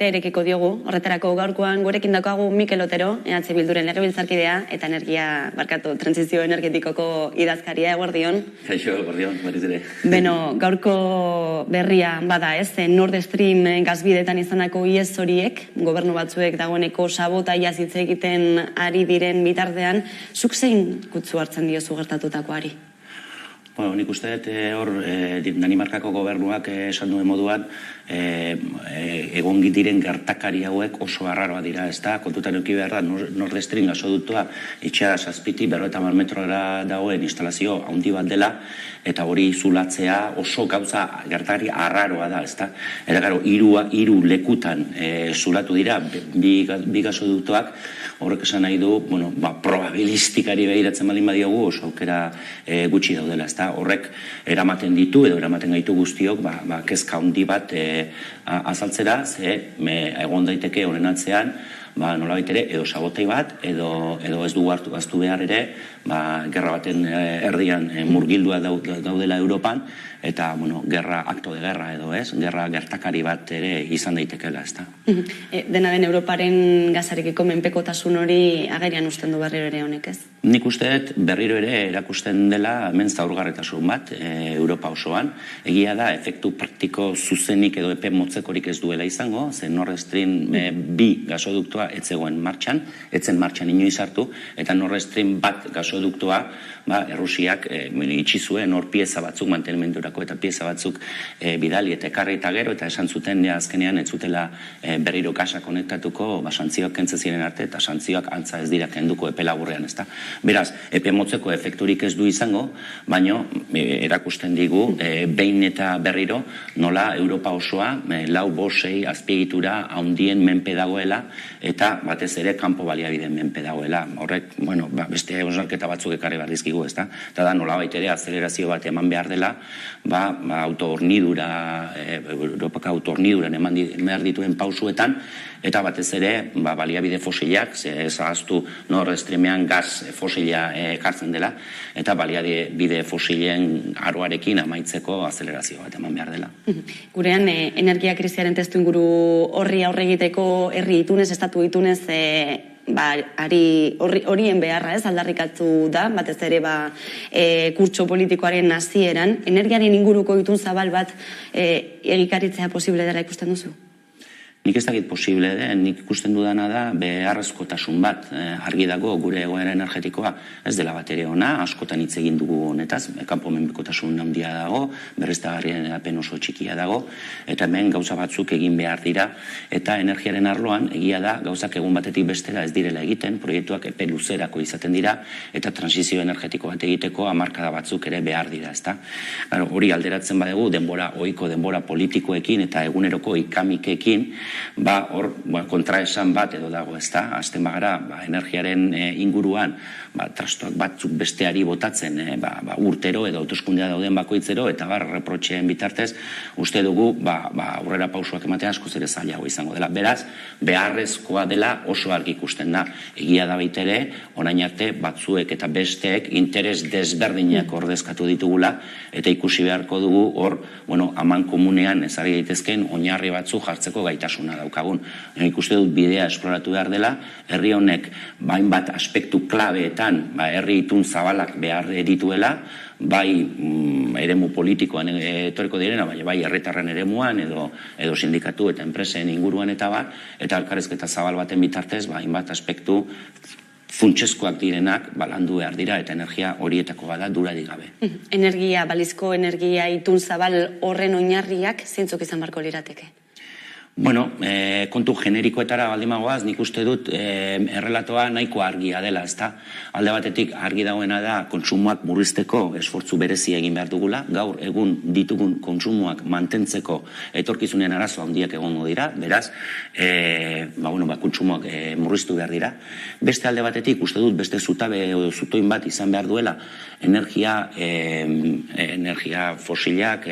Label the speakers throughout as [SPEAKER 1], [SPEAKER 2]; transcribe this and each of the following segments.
[SPEAKER 1] Erekiko diogu, horretarako gaurkoan gurekin daukagu Mikel Otero, EH Bilduren legebiltzarkidea eta trantsizio energetikoko idazkaria, eguerdion.
[SPEAKER 2] Kaixo, eguerdion, berriz ere.
[SPEAKER 1] Beno, gaurko berria bada ez, Nord Stream gazbidetan izandako ihes horiek, gobernu batzuek dagoeneko sabotaia hitz egiten ari diren bitartean, zuk zein kutsu hartzen diozu gertatutakoari?
[SPEAKER 2] Bueno, nik uste dut hor Danimarkako gobernuak esan duen moduan egon diren gertakari hauek oso arraroa dira, ez da? Kontutan eduki behar da, Nord Stream gasoductoa itxea 750 metrora dagoen instalazio handi bat dela, eta hori zulatzea oso gauza gertakari arraroa da, ez da? Eta gero, hiru lekutan zulatu dira bi gasoductoak, horrek esan nahi du, probabilistikari behiratzen baldin badiogu oso aukera gutxi daudela, ez da? Horrek eramaten ditu edo eramaten gaitu guztiok kezka handi bat azaltzera, ze egon daiteke honen atzean nolabait ere edo sabotei bat edo ez dugu hartu behar ere gerra baten erdian murgildua daudela Europan eta, gerra, akto de guerra edo ez, gerra gertakari bat ere izan daitekela, ez da.
[SPEAKER 1] Dena den Europaren gazarekiko menpekotasun hori agerian uzten du berriro ere honek, ez?
[SPEAKER 2] Nik uste dut berriro ere erakusten dela hemen zaurgarritasun bat Europa osoan. Egia da, efektu praktiko zuzenik edo epe motzekorik ez duela izango, ze Nord Stream 2 gasoduktoa etzegoen martxan, etzen martxan inoiz hartu, eta Nord Stream 1 gasoduktoa Errusiak itxi zuen hor pieza batzuk mantenimendurako eta pieza batzuk bidali eta ekarri eta gero, eta esan zuten azkenean ez zutela berriro gasa konektatuko santzioak kentzen ziren arte eta santzioak antza ez dira kenduko epe laburrean, ezta. Beraz, epe motzeko efekturik ez du izango, baino erakusten digu behin eta berriro nola Europa osoa 4-5 azpiegitura handien menpe dagoela eta batez ere kanpo baliabideen menpe dagoela. Horrek, beste osarketa batzuk ekarri behar dizkigu, ezta? Eta da, nolabait ere azelerazio bat eman behar dela, Europako autohorniduran eman behar dituen pausuetan, eta batez ere, baliabide fosilak, ezagaztu Nord Streamean gaz fosila ekartzen dela, eta baliabide fosilen aroarekin amaitzeko azelerazio bat eman behar dela.
[SPEAKER 1] Gurean, energia krisiaren testu inguru horri aurre egiteko herri itunez, estatu itunez, horien beharra ez aldarrikatu da, batez ere kurtso politikoaren hasieran, energiaren inguruko itun zabal bat egikaritzea posible dela ikusten duzu?
[SPEAKER 2] Nik ez dakit posible den, nik ikusten dudana da beharrezkotasun bat, argi dago gure egoera energetikoa ez dela bat ere ona, askotan hitz egin dugu honetaz, kanpo menpekotasun handia dago, berriztagarrien edapen oso txikia dago, eta hemen gauza batzuk egin behar dira, eta energiaren arloan egia da gauzak egun batetik bestera ez direla egiten, proiektuak epe luzerako izaten dira, eta transizio energetiko bat egiteko hamarkada batzuk ere behar dira, ezta? Hori alderatzen badegu ohiko denbora politikoekin eta eguneroko ikamikekin, hor kontraesan bat edo dago, ezta? Azten bagara, energiaren inguruan, trastuak batzuk besteari botatzen, urtero edo autoskundea dauden bakoitzero, eta reprotxeen bitartez, uste dugu, aurrera pausuak ematea askoz ere zailago izango dela. Beraz, beharrezkoa dela oso argi ikusten da. Egia da baitere, orain arte batzuek eta besteek interes desberdinak ordezkatu ditugula, eta ikusi beharko dugu hor, aman komunean ezarri daitezken oinarri batzu jartzeko gaitasuna daukagun. Ikuste dut bidea esploratu behar dela, herri honek hainbat aspektu klabeetan herri itun zabalak behar dituela, bai eremu politikoan etorriko direna, bai herritarren eremuan edo sindikatu eta enpresen inguruan eta elkarrizketa zabal baten bitartez, hainbat aspektu funtsezkoak direnak landu behar dira eta energia horietako bada durarik gabe.
[SPEAKER 1] Balizko energia itun zabal horren oinarriak zeintzuk izan beharko lirateke?
[SPEAKER 2] Kontu generikoetara baldimagoaz, nik uste dut errelatoa nahiko argia dela, ezta? Alde batetik argi dagoena da kontsumoak murrizteko esfortzu berezia egin behar dugula, gaur egun ditugun kontsumoak mantentzeko etorkizunean arazo handiak egongo dira, beraz, kontsumoak murriztu behar dira. Beste alde batetik, uste dut, beste zutabe edo zutoin bat izan behar duela, energia fosilak,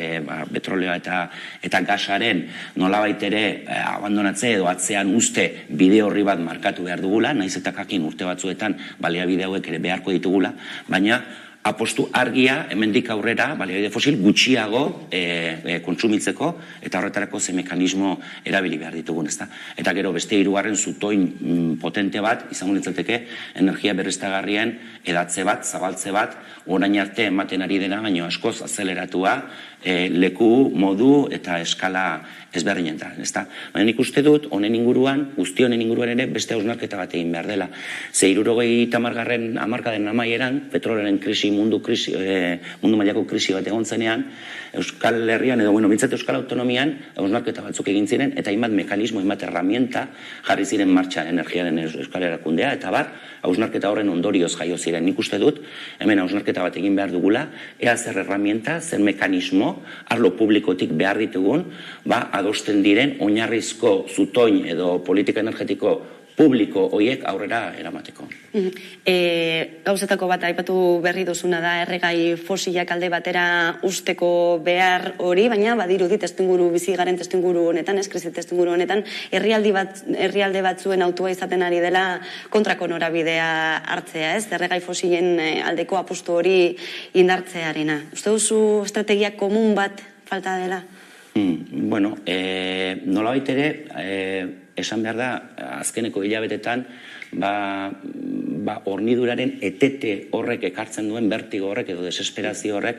[SPEAKER 2] petrolioa eta gasaren nolabait ere abandonatze edo atzean uste bide horri bat markatu behar dugula, naiz eta jakin urte batzuetan baliabide hauek ere beharko ditugula, baina apostu argia hemendik aurrera baliabide fosil gutxiago kontsumitzeko eta horretarako ze mekanismo erabili behar ditugun, ezta. Eta gero beste hirugarren zutoin potente bat izango litzateke energia berriztagarrien edatze bat, zabaltze bat, orain arte ematen ari dena baino askoz azeleratua leku, modu eta eskala ezberdinetan, ezta. Baina nik uste dut honen inguruan, guzti honen inguruan ere beste hausnarketa bat egin behar dela. Ze 70. hamarkaden amaieran petrolaren krisi, mundu mailako krisi bat egon zenean, Euskal Herrian edo bintzat Euskal Autonomian hausnarketa batzuk egin ziren eta hainbat mekanismo, hainbat herramienta jarri ziren martxan energiaren Euskal Erakundea eta bar, hausnarketa horren ondorioz jaio ziren. Nik uste dut hemen hausnarketa bat egin behar dugula, ea zer herramienta, zer mekanismo, arlo publikotik behar ditugun, adosten diren oinarrizko zutoin edo politika energetiko publiko horiek aurrera eramateko.
[SPEAKER 1] Gauzetako bat aipatu berri duzuna da erregai fosilak alde batera usteko behar hori, baina badirudi testuinguru bizi garen testuinguru honetan, krisi testuinguru honetan, herrialde batzuen autua izaten ari dela kontrako norabidea hartzea, erregai fosilen aldeko apustu hori indartzearena. Uste duzu estrategia komun bat falta dela?
[SPEAKER 2] Bueno, nolabait ere, esan behar da, azkeneko hilabetetan, horniduraren etete horrek ekartzen duen bertigo horrek edo desesperazio horrek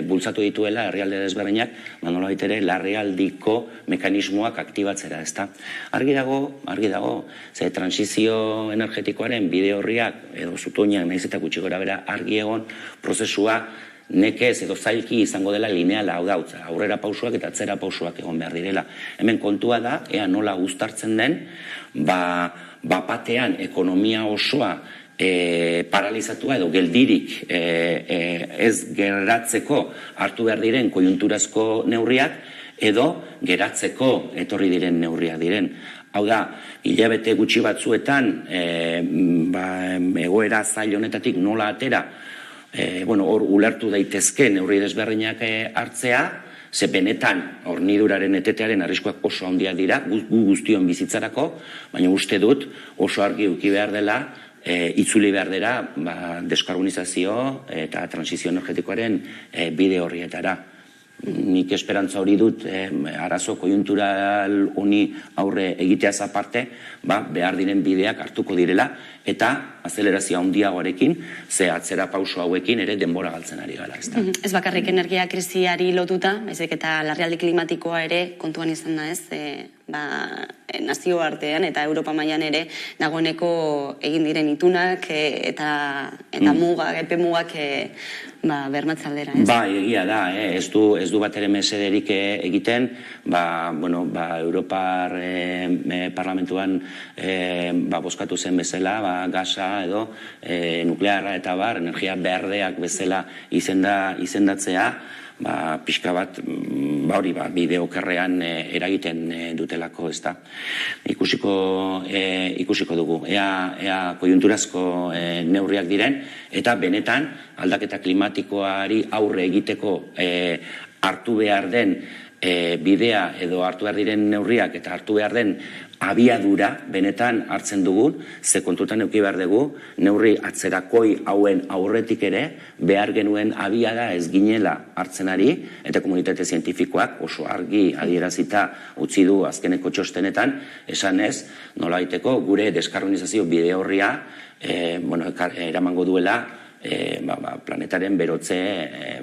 [SPEAKER 2] bultzatu dituela herrialde desberdinak, nolabait ere larrialdiko mekanismoak aktibatzera, ezta. Argi dago, ze transizio energetikoaren bide horriak edo zutoinak nahiz eta gutxi gora bera argi egon prozesua nekez edo zailki izango dela lineala, hau da, aurrera pausuak eta atzera pausuak egon behar direla. Hemen kontua da, ea nola guztartzen den, batean ekonomia osoa paralizatua edo geldirik ez geratzeko hartu behar diren koiunturazko neurriak edo geratzeko etorri diren neurriak diren. Hau da, hilabete gutxi batzuetan egoera zail honetatik nola atera, hor ulertu daitezke neurri desberdinak hartzea, ze benetan horniduraren etetearen arriskuak oso handiak dira, gu guztion bizitzarako, baina uste dut oso argi eduki behar dela, itzuli behar dela deskarbonizazio eta transizio energetikoaren bide horrietara. Nik esperantza hori dut, arazo koiuntural honi aurre egiteaz aparte, behar diren bideak hartuko direla, eta azelerazio handiagoarekin, ze atzera pauso hauekin ere denbora galtzen ari gara.
[SPEAKER 1] Ez bakarrik energia krisiari lotuta, ezek eta larrialdi klimatikoa ere kontuan izan da ez, nazio artean eta Europa mailan ere dagoeneko egin diren itunak eta epe mugak bermatze aldera, ez?
[SPEAKER 2] Egia da, ez du bat ere mesederik egiten, Europar parlamentuan bozkatu zen bezala, gasa edo nuklearra eta energia berdeak bezala izendatzea, pixka bat, bide okerrean eragiten dutelako, ez da. Ikusiko dugu, ea koiunturazko neurriak diren, eta benetan aldaketa klimatikoari aurre egiteko hartu behar den bidea edo hartu behar diren neurriak eta hartu behar den abiadura benetan hartzen dugun, ze kontutan eduki behar dugu, neurri atzerakoi hauen aurretik ere, behar genuen abiada ez ginela hartzen ari, eta komunitate zientifikoak oso argi adierazita utzi du azkeneko txostenetan, esan ez, nolabaiteko gure deskarbonizazio bide horria eramango duela planetaren berotze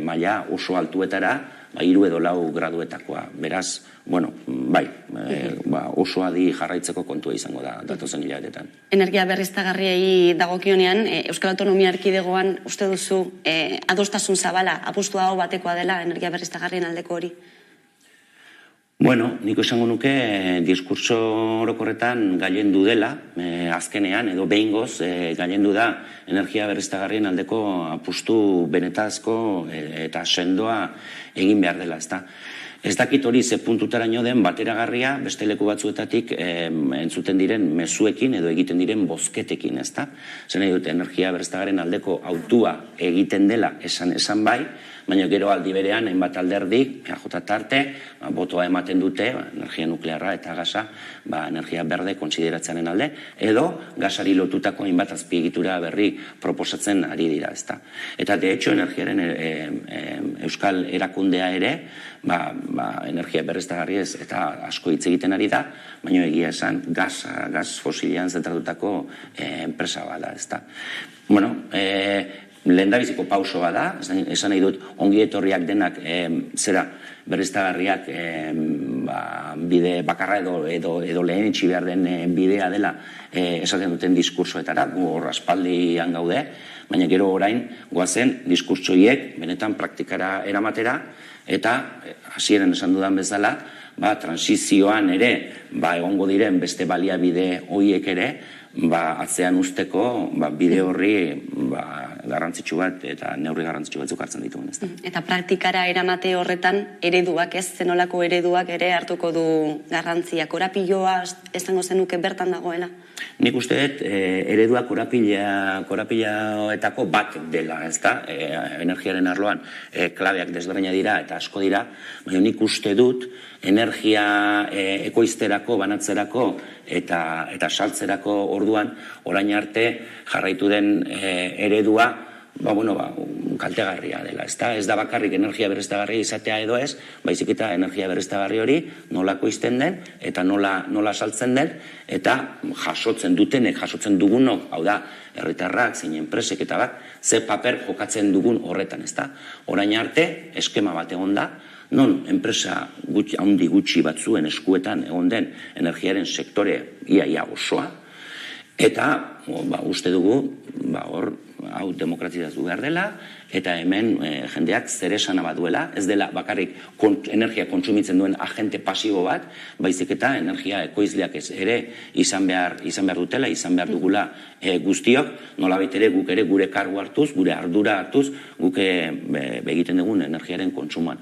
[SPEAKER 2] maila oso altuetara, 3 edo 4 graduetakoa. Beraz, oso adi jarraitzeko kontua izango da datozen hilabetetan.
[SPEAKER 1] Energia berriztagarriei dagokionean, Euskal Autonomia Erkidegoan uste duzu adostasun zabala, apustu hau batekoa dela energia berriztagarrien aldeko hori?
[SPEAKER 2] Nik esango nuke diskurtso orokorretan gailendu dela, azkenean, edo behingoz gailendu da energia berriztagarrien aldeko apustu benetazko eta sendoa egin behar dela, ezta. Ez dakit hori ze puntutaraino den bateragarria beste leku batzuetatik entzuten diren mezuekin edo egiten diren bozketekin, ezta. Zer nahi dute, energia berriztagarrien aldeko autua egiten dela esan bai, baina gero aldi berean, hainbat alderdik, EAJ tarte, botoa ematen dute, energia nuklearra eta gasa, energia berde kontsideratzearen alde, edo gasari lotutako hainbat azpiegitura berri proposatzen ari dira, ezta. Eta de hecho, energiaren euskal erakundea ere, energia berriztagarriez eta asko hitz egiten ari da, baina egia esan gaz fosilian zentratutako enpresa bada, ezta. Bueno, lehendabiziko pauso bada, esan nahi dut ongi etorriak denak zera berriztagarriak bide bakarra edo lehen itxi behar den bidea dela esaten duten diskursoetara, gu hor aspaldian gaude, baina gero orain goazen diskurtsoiek benetan praktikara eramatera, eta hasieran esan dudan bezala, transizioan ere egongo diren beste baliabide horiek ere, atzean usteko bide horri garrantzitsu bat eta neurri garrantzitsu batzuk hartzen ditugun, ezta.
[SPEAKER 1] Eta praktikara eramate horretan ereduak, zenolako ereduak ere hartuko du garrantzia. Korapiloa esango zenuke bertan dagoela?
[SPEAKER 2] Nik uste dut eredua korapiloetako bat dela, ezta? Energiaren arloan klabeak desberdina dira eta asko dira, baina nik uste dut energia ekoizterako, banatzerako eta saltzerako orduan orain arte jarraitu den eredua kaltegarria dela, ezta? Ez da bakarrik energia berriztagarria izatea edo ez, baizik eta energia berriztagarri hori nola ekoizten den eta nola saltzen den, eta jasotzen dutenek, jasotzen dugunok, hau da, herritarrak, zein enpresek eta bat, ze paper jokatzen dugun horretan, ezta? Orain arte, eskema bat egon da, non enpresa handi gutxi batzuen eskuetan egon den energiaren sektore ia osoa, eta uste dugu hor hau demokratizatu behar dela, eta hemen jendeak zer esana bat duela, ez dela bakarrik energia kontsumitzen duen agente pasibo bat, baizik eta energia ekoizleak ere izan behar dutela, izan behar dugula guztiok, nolabait ere guk ere gure kargu hartuz, gure ardura hartuz, guk egiten dugun energiaren kontsumoan.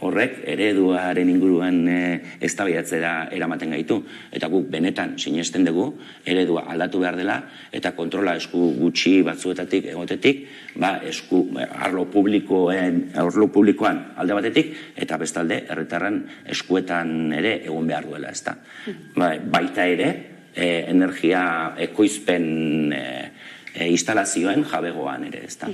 [SPEAKER 2] Horrek ereduaren inguruan eztabaidatzera eramaten gaitu, eta guk benetan sinesten dugu eredua aldatu behar dela, eta kontrola esku gutxi batzuetatik egotetik, esku arlo publikoan alde batetik, eta bestalde herritarren eskuetan ere egon behar duela, ezta. Baita ere, energia ekoizpen instalazioen jabegoan ere, ezta.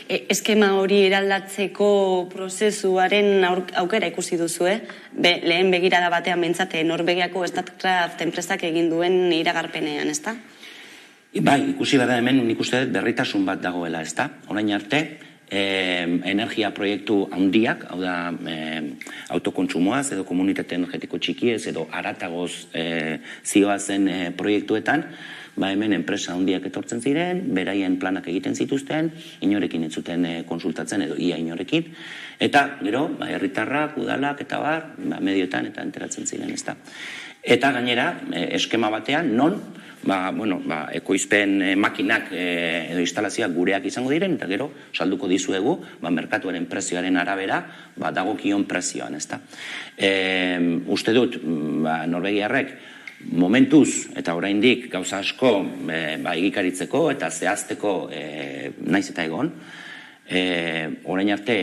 [SPEAKER 1] Eskema hori eraldatzeko prozesuaren aukera ikusi duzu, lehen begirada batean behintzate Norvegiako Statkraft enpresak egin duen iragarpenean, ezta?
[SPEAKER 2] Ikusi bada hemen nik uste dut berritasun bat dagoela, ezta? Orain arte, energia proiektu handiak, hau da autokontsumoaz edo komunitate energetiko txikiez edo haratagoz zioazen proiektuetan, hemen enpresa handiak etortzen ziren, beraien planak egiten zituzten, inorekin ez zuten konsultatzen edo ia inorekin, eta gero, herritarrak, udalak eta medioetan eta enteratzen ziren, ezta? Eta gainera, eskema batean, non, ekoizpen makinak edo instalazioak gureak izango diren, eta gero, salduko dizuegu, merkatuaren prezioaren arabera, dagokion prezioan, ezta. Uste dut, Norvegiarrek, momentuz, eta oraindik gauza asko egikaritzeko eta zehazteko naiz eta egon, orain arte,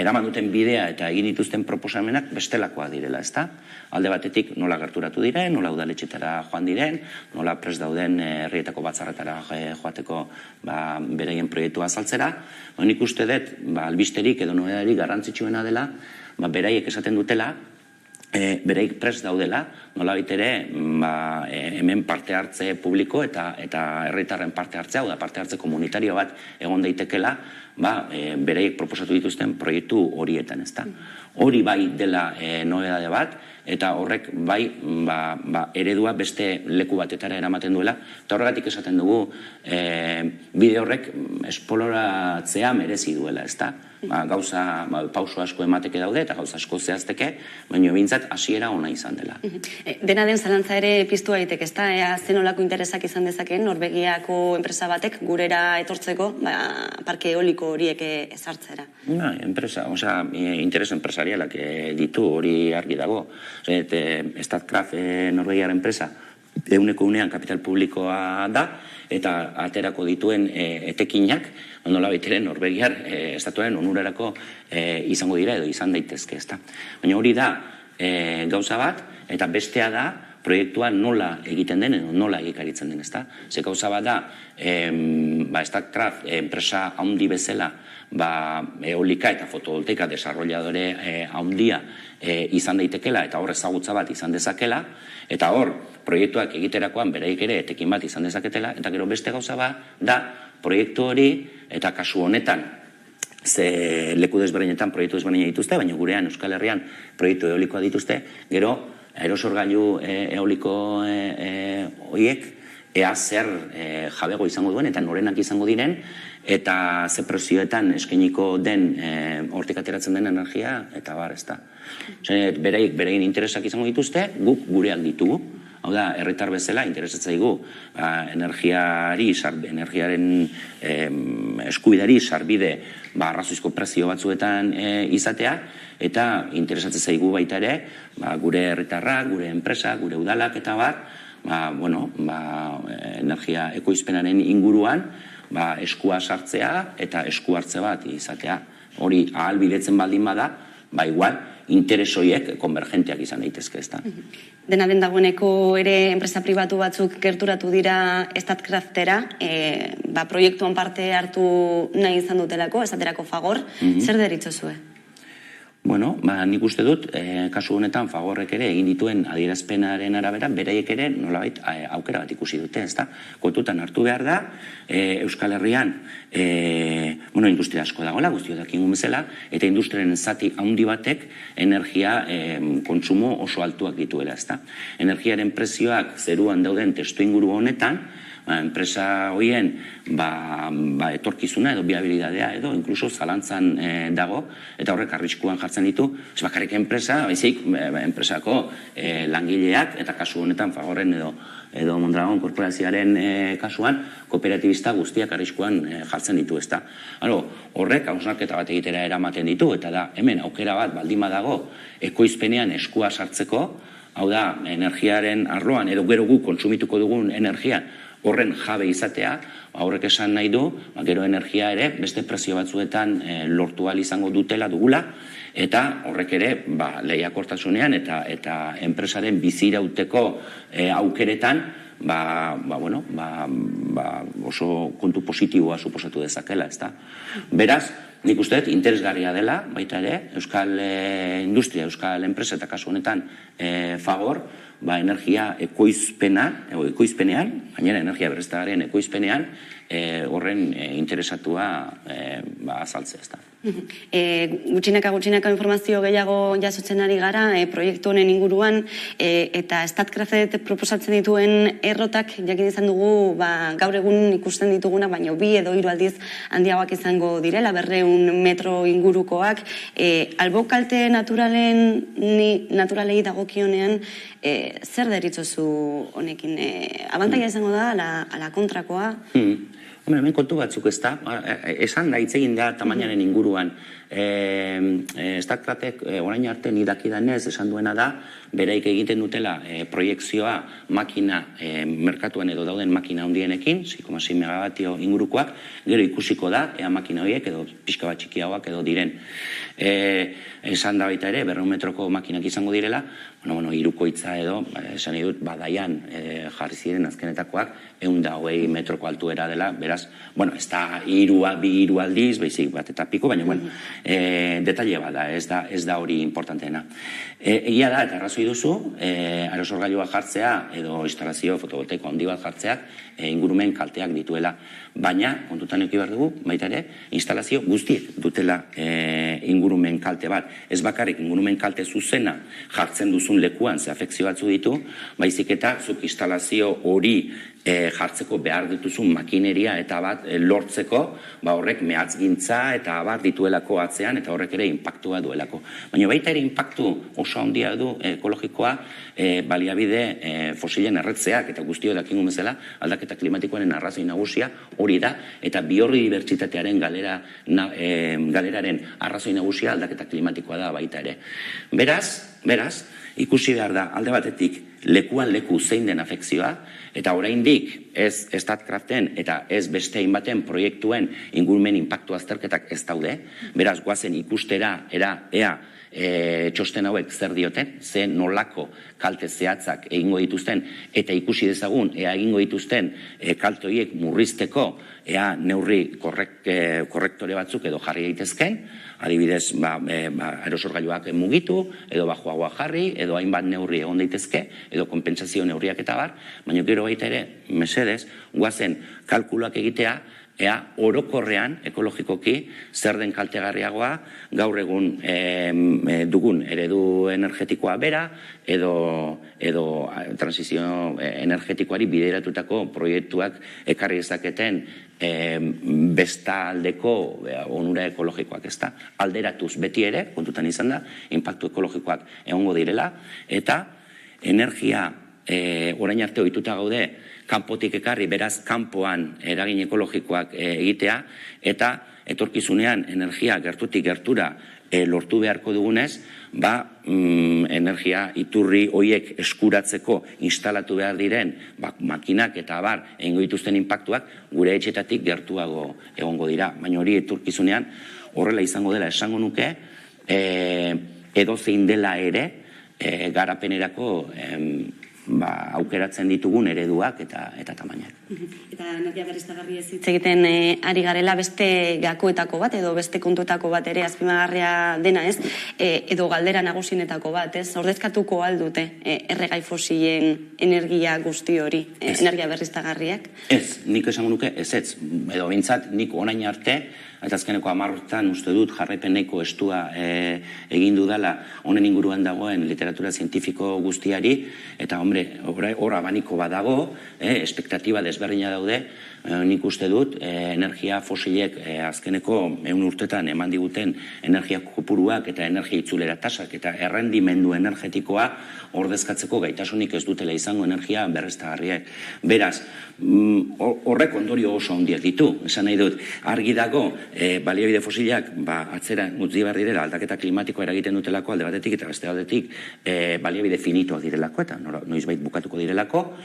[SPEAKER 2] eraman duten bidea eta egin dituzten proposamenak bestelakoa direla, ezta? Alde batetik nola gerturatu diren, nola udaletxetara joan diren, nola prest dauden herrietako batzarretara joateko beraien proiektua azaltzera. Nik uste dut, albisterik edo noedarik garrantzitsuena dela, beraiek esaten dutela, bereik prest daudela, nolabait ere hemen parte hartze publiko eta herritarren parte hartzea, da parte hartze komunitario bat egon daitekela, bereik proposatu dituzten proiektu horietan, ezta. Hori bai dela nobedade bat, eta horrek bai eredua beste leku batetara eramaten duela, eta horregatik esaten dugu bide horrek esploratzea merezi duela, ezta. Gauza pauso asko emateke daude eta gauza asko zehazteke, baina bintzat hasiera ona izan dela.
[SPEAKER 1] Dena den zalantza ere piztu daiteke, ezta? Zenolako interesak izan dezakeen Norvegiako enpresa batek gurera etortzeko parke eoliko horiek ezartzera?
[SPEAKER 2] Interes enpresarialak ditu hori argi dago. Statkraft Norvegiar enpresa 100% kapital publikoa da, eta aterako dituen etekinak, nolabait ere Norvegiar estatuaren onurarako izango dira edo izan daitezke, ezta. Baina hori da gauza bat, eta bestea da proiektua nola egiten den edo nola egikaritzen den, ezta. Ze gauza bat da, Statkraft enpresa handi bezala, eolika eta fotovoltaika desarrolladore handia izan daitekela eta hor ezagutza bat izan dezakela, eta hor proiektuak egiterakoan beraik ere etekin bat izan dezaketela, eta gero beste gauza bat da proiektu hori, eta kasu honetan, ze leku desberdinetan proiektu desberdinak dituzte, baina gurean Euskal Herrian proiektu eolikoa dituzte, gero aerosorgailu eoliko horiek ea zer jabego izango duen eta norenak izango diren, eta ze prezioetan eskainiko den hortik ateratzen den energia, eta bar, ez da. Berein interesak izango dituzte, guk gureak ditugu. Hau da, herritar bezala interesatzaigu energiaren eskubidari sarbide arrazoizko prezio batzuetan izatea, eta interesatzen zaigu baita ere gure herritarrak, gure enpresa, gure udalak eta bar, energia ekoizpenaren inguruan eskua sartzea eta esku hartze bat izatea. Hori ahalbidetzen baldin bada, igual, interes horiek konvergentiak izan daitezke, ez da.
[SPEAKER 1] Dena den dagoeneko ere enpresa pribatu batzuk gerturatu dira Statkraftera, proiektuan parte hartu nahi izan dutelako, esaterako Fagor, zer deritzozue?
[SPEAKER 2] Bueno, nik uste dut, kasu honetan Fagorrek ere egin dituen adierazpenaren arabera, beraiek ere nolabait aukera bat ikusi dute, ezta? Kontutan hartu behar da, Euskal Herrian, industria asko dagoela, guztio dakingun bezala, eta industriaren zati handi batek energia kontsumo oso altuak dituela, ezta? Energiaren prezioak zeruan dauden testuinguru honetan, enpresa horien etorkizuna edo viabilidadea edo inkluso zalantzan dago, eta horrek arriskuan jartzen ditu, ez bakarrik enpresa, baizik enpresako langileak, eta kasu honetan Fagorren edo Mondragon korporazioaren kasuan, kooperatibista guztiak arriskuan jartzen ditu, ezta. Horrek hausnarketa bat egitera eramaten ditu, eta da, hemen aukera bat baldin badago ekoizpenean eskua sartzeko, hau da, energiaren arloan, edo gero gu kontsumituko dugun energia, horren jabe izatea, horrek esan nahi du, gero energia ere beste prezio batzuetan lortu ahal izango dutela dugula, eta horrek ere lehiakortasunean eta enpresaren bizirauteko aukeretan oso kontu positiboa suposatu dezakela, ezta. Beraz, nik uste dut interesgarria dela, baita ere, Euskal Industria, Euskal Enpresa eta kasu honetan Fagor, energia ekoizpenean, gainera energia berriztagarrien ekoizpenean, horren interesatua azaltzea, ezta.
[SPEAKER 1] Gutxinaka informazio gehiago jasotzen ari gara proiektu honen inguruan, eta Statkraftek proposatzen dituen errotak jakin izan dugu gaur egun ikusten dituguna, baina 2 edo 3 aldiz handiagoak izango direla, 200 metro ingurukoak. Albo kalte naturalei dagokionean, zer deritzozu honekin? Abantaila izango da, ala kontrakoa?
[SPEAKER 2] Hemen kontu batzuk, ez da, esan da hitz egin da tamainaren inguruan. Statkraftek orain arte nidakidanez esan duena da, beraik egiten dutela proiekzioa makina merkatuan edo dauden makina handienekin, 6,6 megabatio ingurukoak, gero ikusiko da, ea makina horiek edo pixka bat txikiagoak edo diren. Esan da baita ere, 200 metroko makinak izango direla, hirukoitza edo, esan nahi dut, Badaian jarri ziren azkenetakoak, 120 metroko altuera dela, beraz, ez da 2 aldiz, baizik bat eta piko, baina, detaile bat da, ez da hori importanteena. Egia da, eta arrazoi duzu, aerosorgailua jartzea edo instalazio fotovoltaiko handi bat jartzeak ingurumen kalteak dituela, baina, kontutan eki behar dugu, baita ere, instalazio guztiek dutela ingurumen kalte bat. Ez bakarrik ingurumen kalte zuzena jartzen duzun lekuan ze afekzio batzu ditu, baizik eta zuk instalazio hori jartzeko behar dituzun makineria eta bat lortzeko, horrek mehatzgintza eta bat dituelako atzean, eta horrek ere inpaktua duelako. Baina baita ere inpaktu oso handia du ekologikoa baliabide fosilen erretzeak, eta guztio dakingun bezala, aldaketa klimatikoaren arrazoi nagusia hori da, eta biodibertsitatearen galeraren arrazoi nagusia aldaketa klimatikoa da baita ere. Beraz, ikusi behar da, alde batetik, lekuan leku zein den afekzioa, eta oraindik ez Statkraften eta ez beste hainbaten proiektuen ingurumen inpaktu azterketak ez daude, beraz goazen ikustera ea txosten hauek zer dioten, ze nolako kalte zehatzak egingo dituzten, eta ikusi dezagun ea egingo dituzten kalte horiek murrizteko ea neurri korrektore batzuk edo jarri daitezken, adibidez aerosorgailuak mugitu, edo baxuagoa jarri, edo hainbat neurri egon daitezke, edo konpentsazio neurriak eta bar, baina gero baita ere, mesedez, goazen kalkuluak egitea, ea orokorrean ekologikoki zer den kaltegarriagoa gaur egun dugun eredu energetikoa bera edo transizio energetikoari bideratutako proiektuak ekarri dezaketen bestaldeko onura ekologikoak, ezta. Alderatuz beti ere, kontutan izan da, inpaktu ekologikoak egongo direla, eta energia orain arte ohituta gaude kanpotik ekarri, beraz kanpoan eragin ekologikoak egitea, eta etorkizunean energia gertutik gertura lortu beharko dugunez, energia iturri horiek eskuratzeko instalatu behar diren makinak eta abar egingo dituzten inpaktuak gure etxetatik gertuago egongo dira. Baina hori etorkizunean horrela izango dela esango nuke, edozein dela ere garapenerako aukeratzen ditugun ereduak eta tamainak.
[SPEAKER 1] Eta energia berriztagarriez hitz egiten ari garela beste gakoetako bat edo beste kontuetako bat ere azpimargarria dena, ez? Edo galdera nagusienetako bat, ez? Ordezkatuko aldute erregai fosilen energia guzti hori, energia berriztagarriak?
[SPEAKER 2] Ez, nik esango nuke ez, edo bintzat nik orain arte, eta azkeneko 10 urtetan uste dut jarraipen nahiko estua egin dudala honen inguruan dagoen literatura zientifiko guztiari, eta hor abaniko badago, espektatiba desberdina daude, nik uste dut energia fosilek azkeneko 100 urtetan eman diguten energia kopuruak eta energia itzulera tasak eta errendimendu energetikoa ordezkatzeko gaitasunik ez dutela izango energia berriztagarriak. Beraz, horrek ondorio oso handiak ditu, esan nahi dut, argi dago baliabide fosilak atzera utzi behar direla aldaketa klimatikoa eragiten dutelako alde batetik eta beste aldetik baliabide finituak direlako eta noizbait bukatuko direlako.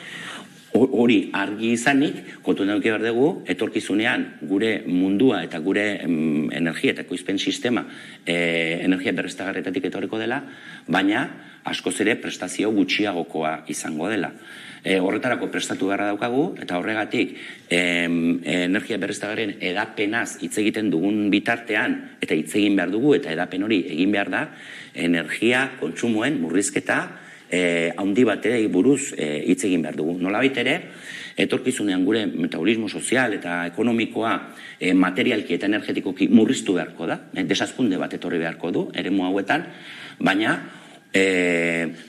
[SPEAKER 2] Hori argi izanik, kontu eduki behar dugu, etorkizunean gure mundua eta gure energia eta ekoizpen sistema energia berriztagarrietatik etorriko dela, baina askoz ere prestazio gutxiagokoa izango dela. Horretarako prestatu beharra daukagu, eta horregatik energia berriztagarrien edapenaz hitz egiten dugun bitartean, eta hitz egin behar dugu, eta edapen hori egin behar da, energia kontsumoen murrizketa handi batei buruz hitz egin behar dugu. Nolabait ere, etorkizunean gure metabolismo sozial eta ekonomikoa materialki eta energetikoki murriztu beharko da, desazkunde bat etorri beharko du, eremu hauetan, baina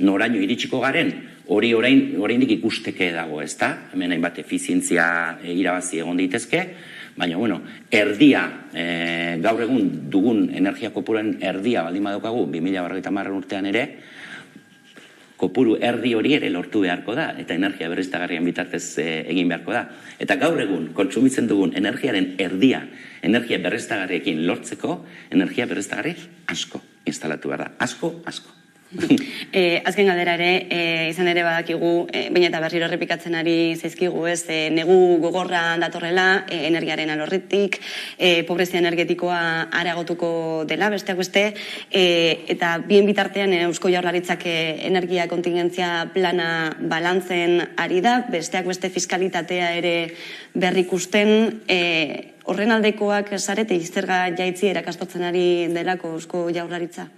[SPEAKER 2] noraino iritsiko garen, hori oraindik ikusteke dago, ezta? Hemen hainbat efizientzia irabazi egon daitezke, baina, erdia, gaur egun dugun energia kopuruaren erdia baldin badaukagu, 2050 urtean ere, kopuru erdi hori ere lortu beharko da, eta energia berriztagarrien bitartez egin beharko da. Eta gaur egun, kontsumitzen dugun energiaren erdia, energia berriztagarriekin lortzeko, energia berriztagarri asko instalatu behar da. Asko.
[SPEAKER 1] Azken galdera ere, izan ere badakigu, baina eta berriro errepikatzen ari zaizkigu, negu gogorra datorrela, energiaren alorritik, pobrezia energetikoa areagotuko dela, besteak beste, eta bien bitartean Eusko Jaurlaritzak energia kontingentzia plana balantzen ari da, besteak beste fiskalitatea ere berrikusten, horren aldekoak zarete izterga jaitzi erakastotzen ari delako Eusko Jaurlaritza?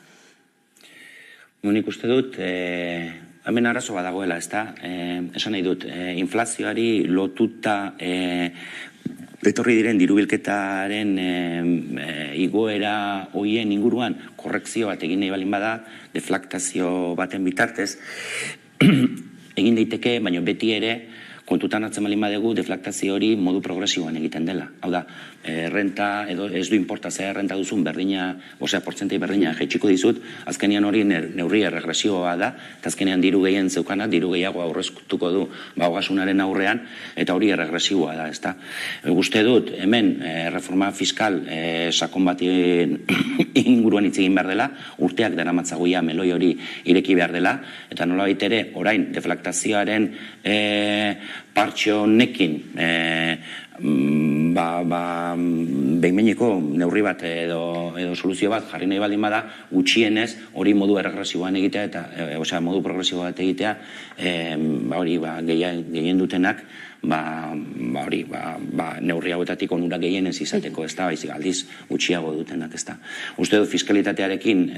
[SPEAKER 2] Nik uste dut, hemen arazo badagoela, ezta? Esan nahi dut, inflazioari lotuta etorri diren dirubilketaren igoera hoien inguruan korrekzio bat egin nahi balin bada, deflaktazio baten bitartez, egin daiteke, baina beti ere kontutan hartzen baldin badegu deflaktazio hori modu progresiboan egiten dela. Hau da, renta, edo ez du importa zer renta duzun berdina, osea, portzentei berdina jaitsiko dizut, azkenean hori neurri erregresioa da, eta azkenean diru gehien zeukana, diru gehiago aurreztuko du ogasunaren aurrean, eta hori erregresiboa da, ezta. Uste dut, hemen, reforma fiskal sakon bat inguruan hitz egin behar dela, urteak daramatzagoia meloi hori ireki behar dela, eta nolabait ere, orain, deflaktazioaren partxe honekin behin-behineko neurri bat edo soluzio bat jarri nahi baldin bada, gutxienez hori modu erregresiboan egitea eta osea modu progresibo bat egitea hori gehien dutenak neurri hauetatik onura gehienez izateko, ez da, baizik aldiz gutxiago dutenak, ez da. Uste dut fiskalitatearekin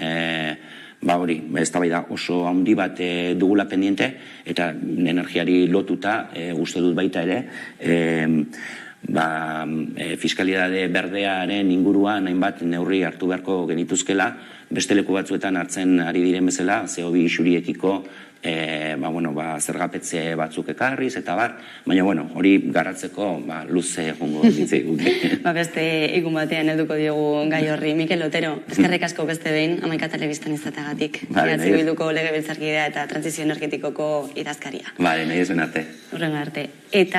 [SPEAKER 2] hori, eztabaida oso handi bat dugula pendiente, eta energiari lotuta, uste dut baita ere, fiskalitate berdearen inguruan hainbat neurri hartu beharko genituzkela, beste leku batzuetan hartzen ari diren bezala, CO2 isuriekiko zergapetze batzuk ekarriz, eta baina hori garatzeko luze egongo ditzei guke.
[SPEAKER 1] Beste egun batean helduko diogu gai horri. Mikel Otero, eskerrik asko beste behin, Hamaika Telebistan izateagatik. Bilduko legebiltzarkidea eta trantsizio energetikoko idazkaria.
[SPEAKER 2] Nahi ezen arte.
[SPEAKER 1] Hurrengo arte. Eta